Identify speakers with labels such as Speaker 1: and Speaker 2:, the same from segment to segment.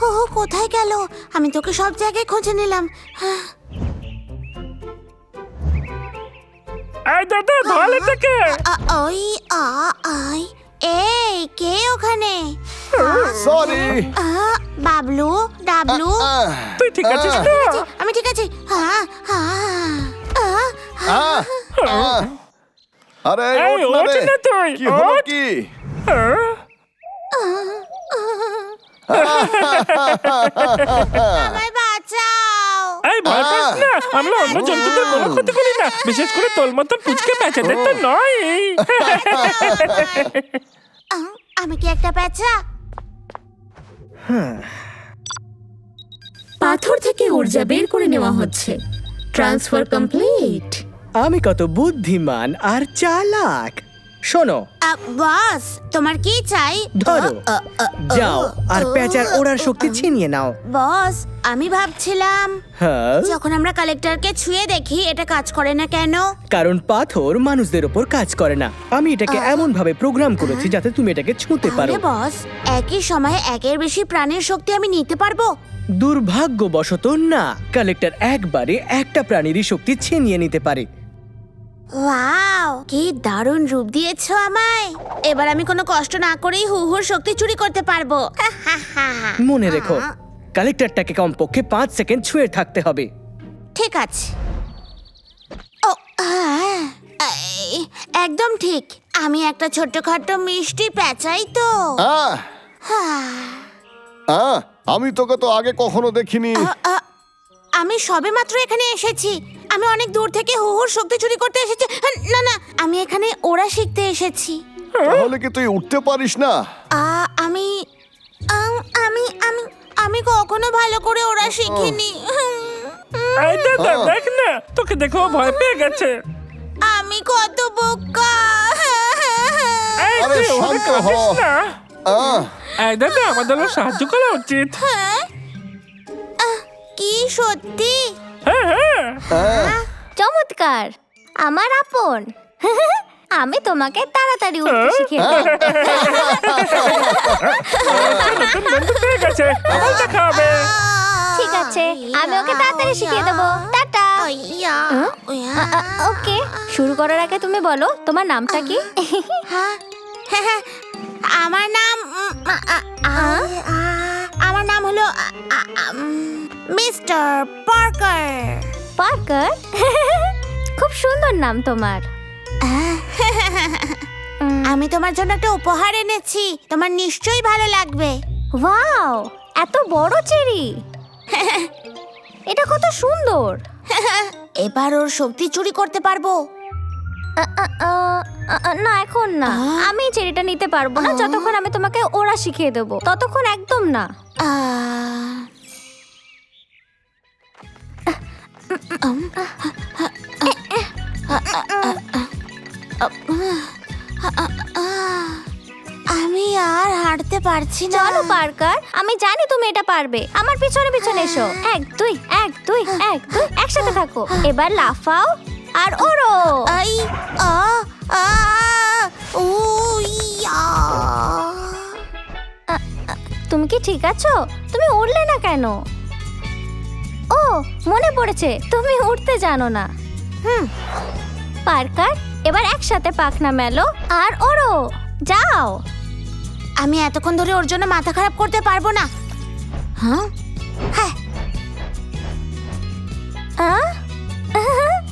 Speaker 1: ও কোথায় গেল? আমি তোকে সব জায়গায় খুঁজে নিলাম।
Speaker 2: এই দাদা ধোয়ালে থেকে
Speaker 1: ওই আই এই কে ওখানে?
Speaker 3: সরি।
Speaker 1: বাবলু, ডাবলু।
Speaker 2: তুই ঠিক আছিস তো?
Speaker 1: আমি ঠিক আছি।
Speaker 3: আরে
Speaker 2: এই ওঠ না তুই,
Speaker 3: কি হলো
Speaker 2: ওঠ।
Speaker 3: কি?
Speaker 1: আমায় বাঁচাও।
Speaker 2: এই ভয় পাস না, আমরা অন্য জন্তুদের কোনো ক্ষতি করি না, বিশেষ করে তোর মতন পুচকে পেঁচাদের তো নয়।
Speaker 1: আমি কি একটা পেঁচা?
Speaker 4: পাথর থেকে ঊর্জা বের করে নেওয়া হচ্ছে। Transfer complete.
Speaker 5: আমি কত বুদ্ধিমান আর চালাক। শোনো,
Speaker 1: বস, তোমার কি চাই?
Speaker 5: ধরো, যাও আর পেঁচার ওড়ার শক্তি ছিনিয়ে নাও।
Speaker 1: বস, আমি ভাবছিলাম
Speaker 5: হ্যাঁ,
Speaker 1: যখন আমরা কালেক্টরকে ছুঁয়ে দেখি এটা কাজ করে না কেন?
Speaker 5: কারণ পাথর মানুষদের ওপর কাজ করে না। আমি এটাকে এমন ভাবে প্রোগ্রাম করেছি যাতে তুমি এটাকে ছুঁতে পারো।
Speaker 1: তাহলে বস, একই সময়ে একের বেশি প্রাণের শক্তি আমি নিতে পারবো?
Speaker 5: দুর্ভাগ্যবশত না, কালেক্টর একবারে একটা প্রাণীরই শক্তি ছিনিয়ে নিতে পারে।
Speaker 1: ওয়াও, কি দারুণ রূপ দিয়েছো আমায়। এবার আমি কোনো কষ্ট না করেই হুহুর শক্তি চুরি করতে পারবো।
Speaker 5: মনে রেখো, কালেক্টরটাকে কমপক্ষে 5 সেকেন্ড ছুঁয়ে থাকতে হবে।
Speaker 1: ঠিক আছে। ও একদম ঠিক। আমি একটা ছোট্টখাট্ট মিষ্টি পেঁচাই তো।
Speaker 3: আমি তোকে তো আগে কখনো দেখিনি।
Speaker 1: আমি সবেমাত্র এখানে এসেছি। আমি অনেক দূর থেকে হুহুর শক্তি চুরি করতে এসেছি। না না, আমি এখানে ওরা শিখতে এসেছি।
Speaker 3: তাহলে কি তুই উঠতে পারিস না?
Speaker 1: আমি আমি আমি আমি কখনো ভালো করে ওরা শিখিনি।
Speaker 2: এই দাদা দেখ না, তোকে দেখো ভয় পেয়ে গেছে।
Speaker 1: আমি কত বোকা।
Speaker 2: এই
Speaker 3: আরে
Speaker 2: তুই ওকে
Speaker 3: শান্ত হ।
Speaker 2: কাঁদিস না।
Speaker 3: আহ,
Speaker 2: এই দাদা আমাদের সাহায্য করা উচিত।
Speaker 1: কি সত্যি?
Speaker 2: হ্যাঁ,
Speaker 6: চমৎকার, আমার আপন। আমি তোমাকে তাড়াতাড়ি উঠতে শিখিয়ে দেব।
Speaker 2: নতুন বন্ধু পেয়ে গেছে, আবার দেখা হবে।
Speaker 6: ঠিক আছে, আমি ওকে তাড়াতাড়ি শিখিয়ে দেবো। টাটা। ওকে, শুরু করার আগে তুমি বলো তোমার নামটা কি?
Speaker 1: আমার নাম আমার নাম হলো মিস্টার পার্কার।
Speaker 6: পার্কার? খুব সুন্দর নাম তোমার।
Speaker 1: আমি তোমার জন্য একটা উপহার এনেছি, তোমার নিশ্চয়ই ভালো লাগবে।
Speaker 6: ওয়াও, এত বড় চেরি! এটা কত সুন্দর।
Speaker 1: এবার ওর শক্তি চুরি করতে পারবো।
Speaker 6: না, এখন না। আমি চেরিটা নিতে পারবো না যতক্ষণ আমি তোমাকে ওরা শিখিয়ে দেবো, ততক্ষণ একদম না।
Speaker 1: আমি আর হাঁটতে পারছি না।
Speaker 6: চলো পার্কার, আমি জানি তুমি এটা পারবে। আমার পিছনে পিছনে এসো। 1 2 1 2 1 2 একসাথে থাকো। এবার লাফাও আর ওড়ো।
Speaker 1: আই আ আ ও ইয়া।
Speaker 6: তুমি কি ঠিক আছো? তুমি উড়লে না কেন? ও, মনে পড়েছে, তুমি উঠতে জানো না। পার্কার, এবার একসাথে পাখনা মেলো আর ওড়ো। যাও।
Speaker 1: আমি এতক্ষণ ধরে ওর জন্য মাথা খারাপ করতে পারবো না। হ্যাঁ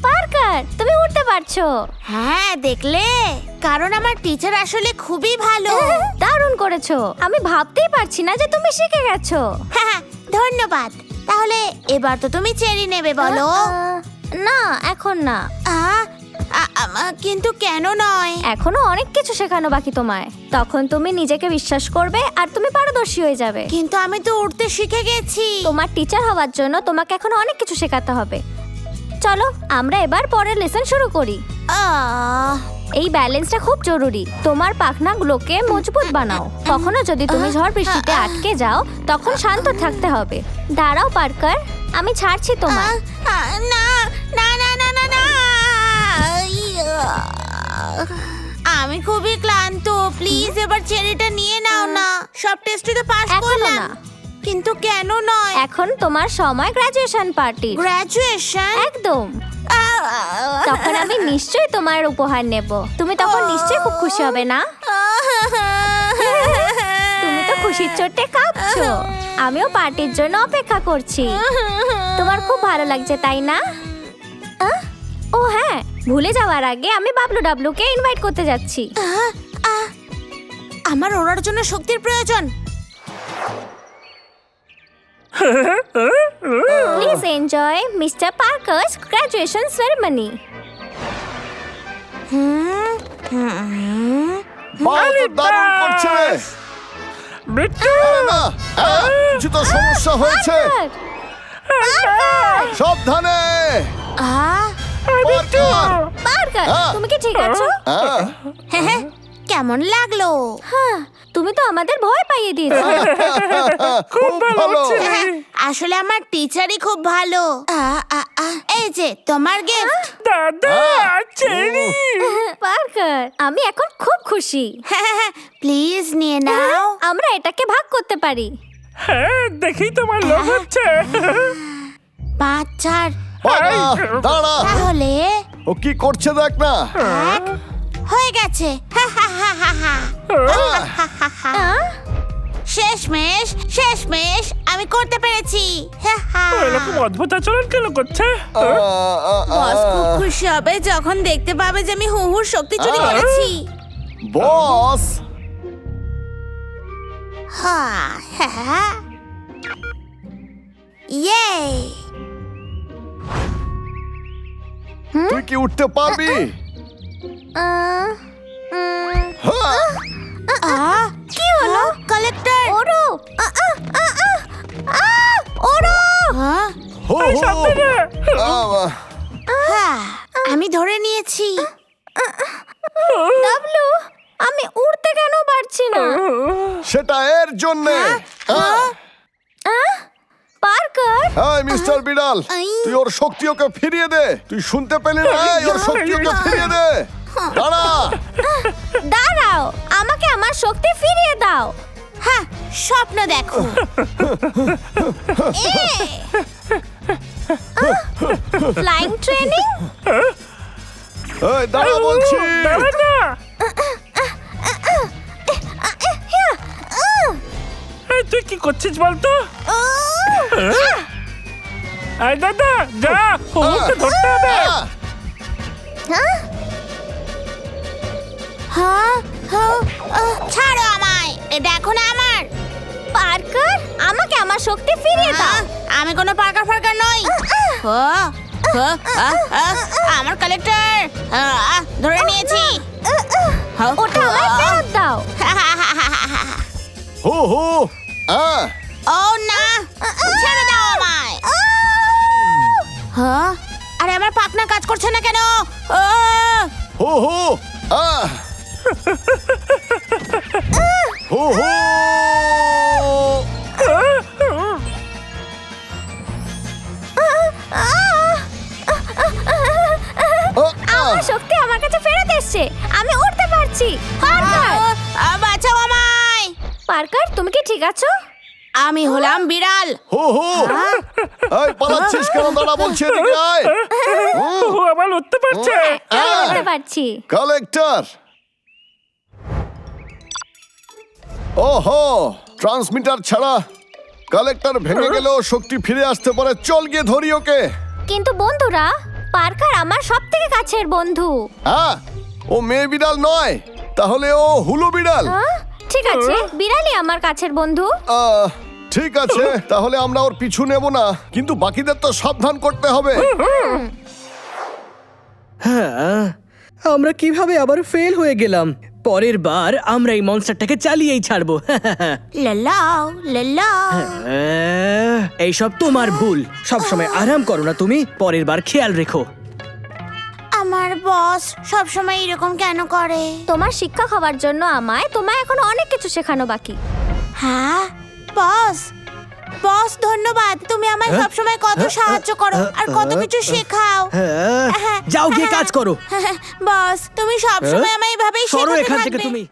Speaker 6: পার্কার, তুমি উঠতে পারছো।
Speaker 1: হ্যাঁ, দেখলে? কারণ আমার টিচার আসলে খুবই ভালো।
Speaker 6: দারুণ করেছো। আমি ভাবতেই পারছি না যে তুমি শিখে গেছো।
Speaker 1: হ্যাঁ, ধন্যবাদ। তাহলে এবার তো তুমি চেরি নেবে, বলো?
Speaker 6: না, এখন না।
Speaker 1: কিন্তু কেন নয়?
Speaker 6: এখনো অনেক কিছু শেখানো বাকি তোমায়। তখন তুমি নিজেকে বিশ্বাস করবে আর তুমি পারদর্শী হয়ে যাবে।
Speaker 1: কিন্তু আমি তো উঠতে শিখে গেছি।
Speaker 6: তোমার টিচার হওয়ার জন্য তোমাকে এখনো অনেক কিছু শেখাতে হবে। চলো আমরা এবার পরের লেসন শুরু করি। এই ব্যালেন্সটা খুব জরুরি। তোমার পাখনাগুলোকে মজবুত বানাও। কখনো যদি তুমি ঝড় বৃষ্টিতে আটকে যাও, তখন শান্ত থাকতে হবে। দাঁড়াও পার্কার, আমি ছাড়ছি তোমার।
Speaker 1: না না না না না না, আমি খুবই ক্লান্ত। প্লিজ এবার চেরিটা নিয়ে নাও না। সব টেস্টে তো পাস
Speaker 6: এখনো
Speaker 1: করলাম।
Speaker 6: না,
Speaker 1: কিন্তু কেন নয়?
Speaker 6: এখন তোমার সময় গ্রাজুয়েশন পার্টি।
Speaker 1: গ্রাজুয়েশন?
Speaker 6: একদম। তখন আমি নিশ্চয়ই তোমার উপহার নেব। তুমি তখন নিশ্চয়ই খুব খুশি হবে না? তুমি তো খুশির চোটে কাঁপছো। আমিও পার্টির জন্য অপেক্ষা করছি। তোমার খুব ভালো লাগছে তাই না? ও হ্যাঁ, ভুলে যাওয়ার আগে আমি বাবলু ডাবলুকে ইনভাইট করতে যাচ্ছি।
Speaker 1: আমার ওড়ার জন্য শক্তির প্রয়োজন।
Speaker 6: Please enjoy mister Parker's graduation ceremony.
Speaker 3: বাহ, তো দারুণ করছে রে।
Speaker 2: বিট্টু
Speaker 3: আরে না, কিছু তো সমস্যা হয়েছে। সাবধানে।
Speaker 6: পার্কার,
Speaker 3: হ্যাঁ।
Speaker 6: তুমি কি ঠিক আছো?
Speaker 1: কেমন লাগলো?
Speaker 6: হ্যাঁ, তুমি তো আমাদের ভয় পাইয়ে দিয়েছো।
Speaker 3: খুব ভালো।
Speaker 1: আসলে আমার টিচারই খুব ভালো। এই যে তোমার গিফট।
Speaker 2: দাদা চেরি
Speaker 6: পার্কার, আমি এখন খুব খুশি।
Speaker 1: প্লিজ নিয়ে নাও।
Speaker 6: আমরা এটাকে ভাগ করতে পারি।
Speaker 2: হ্যাঁ দেখি তোমার লোভ হচ্ছে
Speaker 1: 5, 4
Speaker 3: বাবা, দাঁড়া।
Speaker 1: তাহলে
Speaker 3: ও কি করছে দেখ না।
Speaker 1: 1 হয়ে গেছে। শেষমেশ আমি করতে পেরেছি।
Speaker 2: এরকম অদ্ভুত আচরণ কেন করছে?
Speaker 1: বস খুব খুশি হবে যখন দেখতে পাবে যে আমি হুহুর শক্তি চুরি করেছি।
Speaker 3: বস,
Speaker 1: ইয়ে
Speaker 3: তুই কি উঠতে পারবি? হ্যাঁ।
Speaker 1: কি হলো? কালেক্টর
Speaker 6: ওরো ওরো,
Speaker 3: হো, হো।
Speaker 2: সাবধানে।
Speaker 1: আমি ধরে নিয়েছি।
Speaker 6: ডাবলু, আমি উড়তে কেন পারছি না?
Speaker 3: সেটা এর জন্যে।
Speaker 6: পার্কার,
Speaker 3: হ্যাঁ মিস্টার বিড়াল, তুই ওর শক্তি ওকে ফিরিয়ে দে। তুই শুনতে পেলি না? ওর শক্তি ওকে ফিরিয়ে দে। দাঁড়া।
Speaker 6: দাঁড়াও, আমাকে আমার শক্তি ফিরিয়ে দাও।
Speaker 1: হ্যাঁ, স্বপ্ন দেখো।
Speaker 6: Flying training?
Speaker 3: এই দাঁড়া বলছি।
Speaker 2: দাঁড়া না। এই, তুই কি করছিস বলতো? এই দাদা যা, ওকে ধরতে হবে।
Speaker 1: ছাড়ো আমায়, এটা এখন আমার।
Speaker 6: পার্কার, আমাকে আমার শক্তি ফিরিয়ে দাও।
Speaker 1: আমি কোনো পার্কার ফার্কার নই। আমার কালেক্টর ধরে নিয়েছি।
Speaker 6: ওটা আমায় ফেরত দাও।
Speaker 3: হো হো।
Speaker 1: ও না, ছেড়ে দাও আমায়। আরে আমার পাখনা কাজ করছে না কেন?
Speaker 3: হো হো। হো হো।
Speaker 6: আমার শক্তি আমার কাছে ফেরত এসেছে। আমি উঠতে পারছি। পার্কার,
Speaker 1: বাঁচাও আমায়।
Speaker 6: পার্কার, তুমি কি ঠিক আছো?
Speaker 1: আমি হলাম বিড়াল।
Speaker 3: হো হো। এই পালাচ্ছিস কেন? দাঁড়া বলছি, এদিকে আয়।
Speaker 2: ও আবার উঠতে পারছে।
Speaker 6: আমি উঠতে পারছি।
Speaker 3: কালেক্টর। ওহো, ট্রান্সমিটার ছাড়া কালেক্টর ভেঙে গেলেও শক্তি ফিরে আসতে পারে। চল গিয়ে ধরি ওকে।
Speaker 6: কিন্তু বন্ধুরা, পার্কার আমার সবথেকে কাছের বন্ধু।
Speaker 3: হ্যাঁ, ও মেয়ে বিড়াল নয়, তাহলে ও হুলু বিড়াল।
Speaker 6: ঠিক আছে, বিড়ালই আমার কাছের বন্ধু।
Speaker 3: ঠিক আছে, তাহলে আমরা ওর পিছু নেব না, কিন্তু বাকিদের তো সাবধান করতে হবে।
Speaker 5: হ্যাঁ, আমরা কিভাবে আবার ফেল হয়ে গেলাম? পরের বার আমরা এই মনস্টারটাকে চালিয়েই ছাড়বো।
Speaker 1: লালাও লালাও।
Speaker 5: এইসব তোমার ভুল। সবসময় আরাম করো না তুমি? পরের বার খেয়াল রেখো।
Speaker 1: আমার বস সবসময় এরকম কেন করে?
Speaker 6: তোমার শিক্ষক হওয়ার জন্য তোমায় এখন অনেক কিছু শেখানো বাকি।
Speaker 1: হ্যাঁ বস, বস ধন্যবাদ। তুমি আমায় সবসময় কত সাহায্য করো আর কত কিছু শেখাও।
Speaker 5: যাও গিয়ে কাজ করো।
Speaker 1: বস, তুমি সবসময় আমায় এভাবেই
Speaker 5: সরো
Speaker 1: শেখাতে
Speaker 5: এখান থেকে
Speaker 1: থাকবে।
Speaker 5: তুমি।